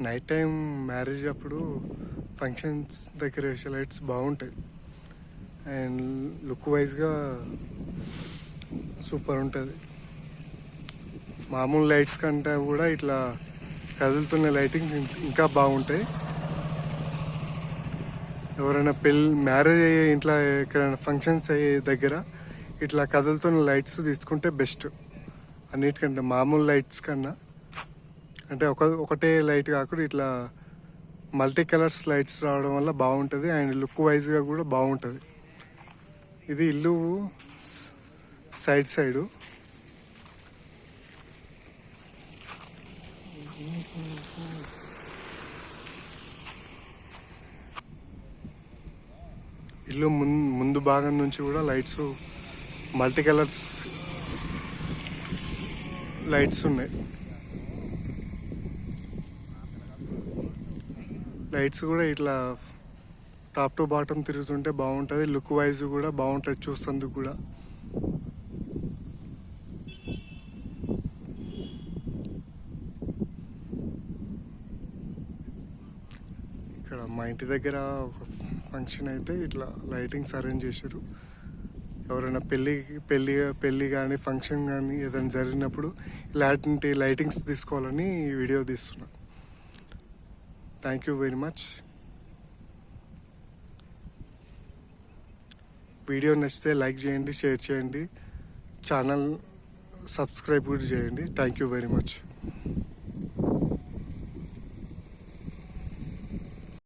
Night time marriage అప్పుడు functions దగ్గర వేసే లైట్స్ బాగుంటాయి అండ్ లుక్ వైజ్గా సూపర్ ఉంటుంది. మామూలు లైట్స్ కంటే కూడా ఇట్లా కదులుతున్న లైటింగ్ ఇంకా బాగుంటాయి. ఎవరైనా మ్యారేజ్ అయ్యే ఇంట్లో ఎక్కడైనా ఫంక్షన్స్ అయ్యే దగ్గర ఇట్లా కదులుతున్న లైట్స్ తీసుకుంటే బెస్ట్ అన్నిటికంటే. మామూలు లైట్స్ కన్నా అంటే ఒకటే లైట్ కాకుండా ఇట్లా మల్టీ కలర్స్ లైట్స్ రావడం వల్ల బాగుంటుంది అండ్ లుక్ వైజ్గా కూడా బాగుంటుంది. ఇది ఇల్లు సైడు ఇల్లు ముందు భాగం నుంచి కూడా లైట్స్ మల్టీ కలర్స్ లైట్స్ ఉన్నాయి. లైట్స్ కూడా ఇట్లా టాప్ టు బాటమ్ తిరుగుతుంటే బాగుంటుంది. లుక్ వైజ్ కూడా బాగుంటుంది చూస్తేందుకు కూడా. ఇక్కడ మా ఇంటి దగ్గర ఒక ఫంక్షన్ అయితే ఇట్లా లైటింగ్స్ అరేంజ్ చేశారు. ఎవరైనా పెళ్ళి కానీ ఫంక్షన్ కానీ ఏదైనా జరిగినప్పుడు ఇలాంటి లైటింగ్స్ తీసుకోవాలని వీడియో తీస్తున్నా. Thank you very much. Video నచ్చితే లైక్ చేయండి, షేర్ చేయండి, ఛానల్ సబ్స్క్రైబ్ కూడా చేయండి. Thank you very much.